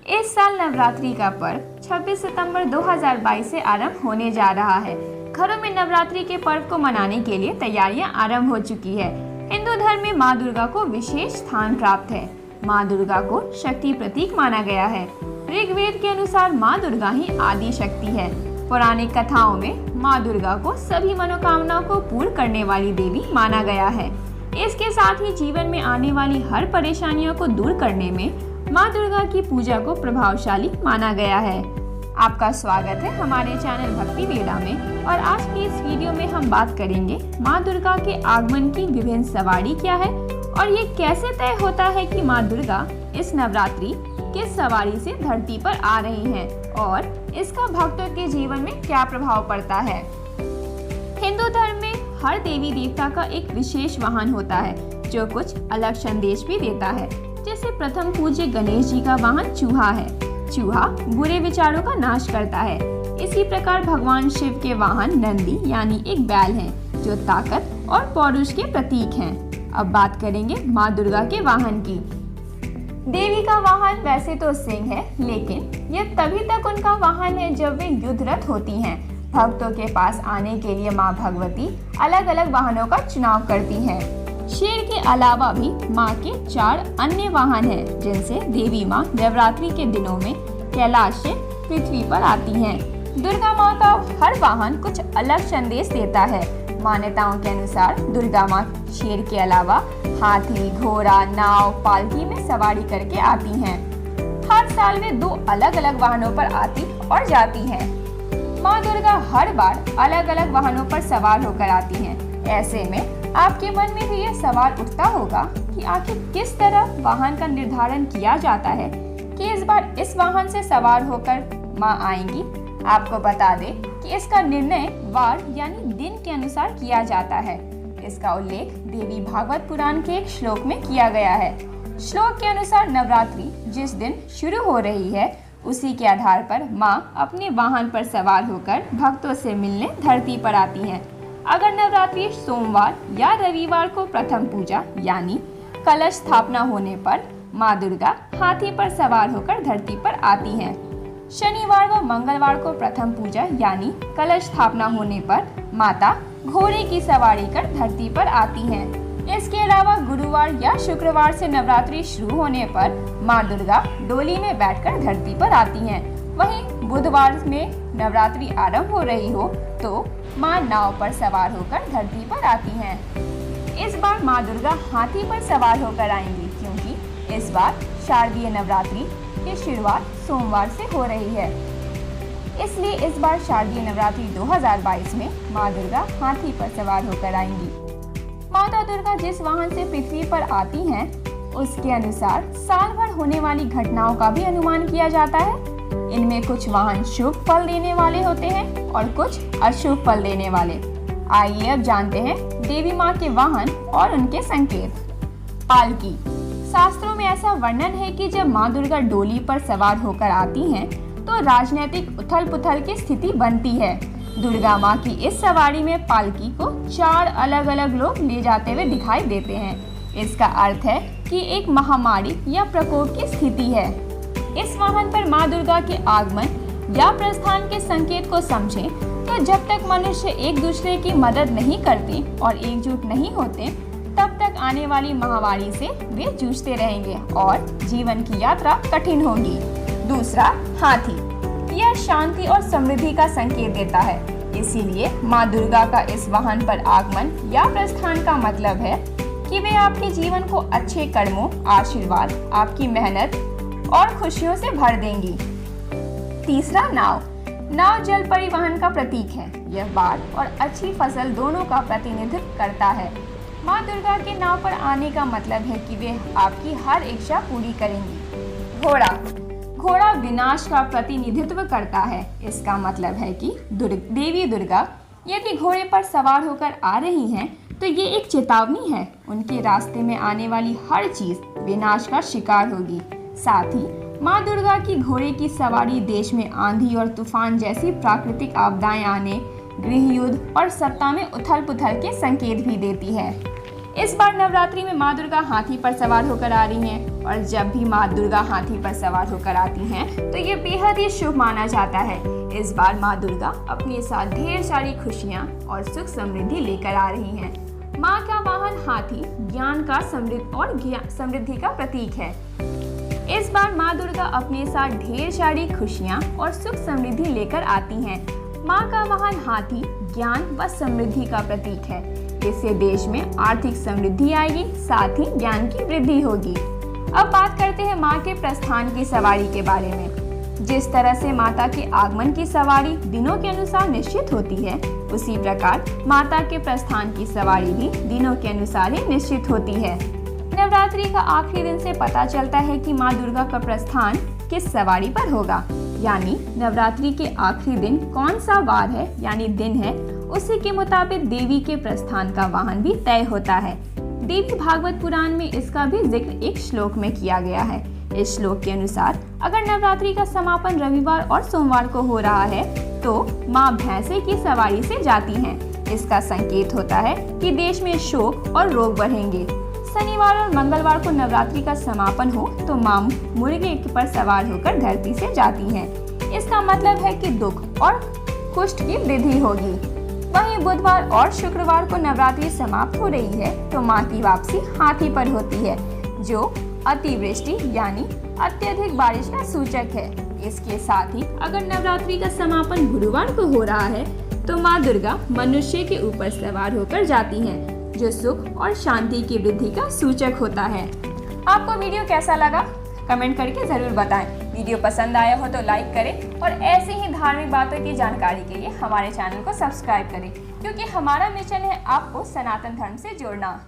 इस साल नवरात्रि का पर्व 26 सितंबर 2022 से आरंभ होने जा रहा है। घरों में नवरात्रि के पर्व को मनाने के लिए तैयारियां आरंभ हो चुकी है। हिंदू धर्म में मां दुर्गा को विशेष स्थान प्राप्त है। मां दुर्गा को शक्ति प्रतीक माना गया है। ऋग्वेद के अनुसार मां दुर्गा ही आदि शक्ति है। पौराणिक कथाओं में मां दुर्गा को सभी मनोकामनाओं को पूर्ण करने वाली देवी माना गया है। इसके साथ ही जीवन में आने वाली हर परेशानियों को दूर करने में मां दुर्गा की पूजा को प्रभावशाली माना गया है। आपका स्वागत है हमारे चैनल भक्ति वेदा में और आज की इस वीडियो में हम बात करेंगे मां दुर्गा के आगमन की विभिन्न सवारी क्या है और ये कैसे तय होता है कि मां दुर्गा इस नवरात्रि किस सवारी से धरती पर आ रही हैं और इसका भक्तों के जीवन में क्या प्रभाव पड़ता है। हिंदू धर्म में हर देवी देवता का एक विशेष वाहन होता है जो कुछ अलग संदेश भी देता है। जैसे प्रथम पूज्य गणेश जी का वाहन चूहा है। चूहा बुरे विचारों का नाश करता है। इसी प्रकार भगवान शिव के वाहन नंदी यानी एक बैल है जो ताकत और पौरुष के प्रतीक हैं। अब बात करेंगे मां दुर्गा के वाहन की। देवी का वाहन वैसे तो सिंह है, लेकिन यह तभी तक उनका वाहन है जब वे युद्धरत होती हैं। भक्तों के पास आने के लिए मां भगवती अलग अलग वाहनों का चुनाव करती हैं। शेर के अलावा भी मां के 4 अन्य वाहन हैं, जिनसे देवी मां नवरात्रि के दिनों में कैलाश से पृथ्वी पर आती हैं। दुर्गा मां का हर वाहन कुछ अलग संदेश देता है। मान्यताओं के अनुसार दुर्गा मां शेर के अलावा हाथी, घोड़ा, नाव, पालकी में सवारी करके आती हैं। हर साल वे 2 अलग अलग वाहनों पर आती और जाती हैं। मां दुर्गा हर बार अलग अलग वाहनों पर सवार होकर आती हैं। ऐसे में आपके मन में भी यह सवाल उठता होगा कि आखिर किस तरह वाहन का निर्धारण किया जाता है कि इस बार इस वाहन से सवार होकर मां आएंगी। आपको बता दें कि इसका निर्णय वार यानी दिन के अनुसार किया जाता है। इसका उल्लेख देवी भागवत पुराण के एक श्लोक में किया गया है। श्लोक के अनुसार नवरात्रि जिस दिन शुरू हो रही है उसी के आधार पर मां अपने वाहन पर सवार होकर भक्तों से मिलने धरती पर आती हैं। अगर नवरात्रि सोमवार या रविवार को प्रथम पूजा यानी कलश स्थापना होने पर मां दुर्गा हाथी पर सवार होकर धरती पर आती हैं। शनिवार व मंगलवार को प्रथम पूजा यानी कलश स्थापना होने पर माता घोड़े की सवारी कर धरती पर आती हैं। इसके अलावा गुरुवार या शुक्रवार से नवरात्रि शुरू होने पर मां दुर्गा डोली में बैठकर धरती पर आती हैं। वहीं बुधवार में नवरात्रि आरंभ हो रही हो तो मां नाव पर सवार होकर धरती पर आती हैं। इस बार मां दुर्गा हाथी पर सवार होकर आएंगी क्योंकि इस बार शारदीय नवरात्रि की शुरुआत सोमवार से हो रही है। इसलिए इस बार शारदीय नवरात्रि 2022 में मां दुर्गा हाथी पर सवार होकर आएंगी। माता दुर्गा जिस वाहन से पृथ्वी पर आती हैं, उसके अनुसार साल भर होने वाली घटनाओं का भी अनुमान किया जाता है। इनमें कुछ वाहन शुभ फल देने वाले होते हैं और कुछ अशुभ फल देने वाले। आइए अब जानते हैं देवी मां के वाहन और उनके संकेत। पालकी। शास्त्रों में ऐसा वर्णन है कि जब मां दुर्गा डोली पर सवार होकर आती हैं, तो राजनीतिक उथल-पुथल की स्थिति बनती है। दुर्गा मां की इस सवारी में पालकी को 4 अलग अलग लोग ले जाते हुए दिखाई देते हैं। इसका अर्थ है कि एक महामारी या प्रकोप की स्थिति है। इस वाहन पर मां दुर्गा के आगमन या प्रस्थान के संकेत को समझें तो जब तक मनुष्य एक दूसरे की मदद नहीं करते और एकजुट नहीं होते, तब तक आने वाली महामारी से वे जूझते रहेंगे और जीवन की यात्रा कठिन होगी। दूसरा, हाथी। यह शांति और समृद्धि का संकेत देता है। इसीलिए मां दुर्गा का इस वाहन पर आगमन या प्रस्थान का मतलब है कि वे आपके जीवन को अच्छे कर्मों, आशीर्वाद, आपकी मेहनत और खुशियों से भर देंगी। तीसरा, नाव। नाव जल परिवहन का प्रतीक है। यह बाढ़ और अच्छी फसल दोनों का प्रतिनिधित्व करता है। मां दुर्गा के नाव पर आने का मतलब है कि वे आपकी हर इच्छा पूरी करेंगी। घोड़ा। घोड़ा विनाश का प्रतिनिधित्व करता है। इसका मतलब है कि देवी दुर्गा यदि घोड़े पर सवार होकर आ रही हैं, तो ये एक चेतावनी है। उनके रास्ते में आने वाली हर चीज विनाश का शिकार होगी। साथ ही मां दुर्गा की घोड़े की सवारी देश में आंधी और तूफान जैसी प्राकृतिक आपदाएं आने, गृह युद्ध और सत्ता में उथल-पुथल के संकेत भी देती है। इस बार नवरात्रि में मां दुर्गा हाथी पर सवार होकर आ रही हैं और जब भी माँ दुर्गा हाथी पर सवार होकर आती हैं तो ये बेहद ही शुभ माना जाता है। इस बार माँ दुर्गा अपने साथ ढेर सारी खुशियाँ और सुख समृद्धि लेकर आ रही हैं। माँ का वाहन हाथी ज्ञान का समृद्धि का प्रतीक है। इस बार माँ दुर्गा अपने साथ ढेर सारी खुशियाँ और सुख समृद्धि लेकर आती हैं। माँ का वाहन हाथी ज्ञान व समृद्धि का प्रतीक है। इससे देश में आर्थिक समृद्धि आएगी, साथ ही ज्ञान की वृद्धि होगी। अब बात करते हैं माँ के प्रस्थान की सवारी के बारे में। जिस तरह से माता के आगमन की सवारी दिनों के अनुसार निश्चित होती है, उसी प्रकार माता के प्रस्थान की सवारी भी दिनों के अनुसार ही निश्चित होती है। नवरात्रि का आखिरी दिन से पता चलता है कि माँ दुर्गा का प्रस्थान किस सवारी पर होगा, यानी नवरात्रि के आखिरी दिन कौन सा वार है यानी दिन है, उसी के मुताबिक देवी के प्रस्थान का वाहन भी तय होता है। देवी भागवत पुराण में इसका भी जिक्र एक श्लोक में किया गया है। इस श्लोक के अनुसार अगर नवरात्रि का समापन रविवार और सोमवार को हो रहा है तो माँ भैंसे की सवारी से जाती हैं। इसका संकेत होता है कि देश में शोक और रोग बढ़ेंगे। शनिवार और मंगलवार को नवरात्रि का समापन हो तो माँ मुर्गे पर सवार होकर धरती से जाती हैं। इसका मतलब है कि दुख और कुष्ठ की वृद्धि होगी। वहीं बुधवार और शुक्रवार को नवरात्रि समाप्त हो रही है तो माँ की वापसी हाथी पर होती है, जो अतिवृष्टि यानी अत्यधिक बारिश का सूचक है। इसके साथ ही अगर नवरात्रि का समापन गुरुवार को हो रहा है तो माँ दुर्गा मनुष्य के ऊपर सवार होकर जाती हैं, जो सुख और शांति की वृद्धि का सूचक होता है। आपको वीडियो कैसा लगा कमेंट करके जरूर बताएं। वीडियो पसंद आया हो तो लाइक करें और ऐसी ही धार्मिक बातों की जानकारी के लिए हमारे चैनल को सब्सक्राइब करें, क्योंकि हमारा मिशन है आपको सनातन धर्म से जोड़ना।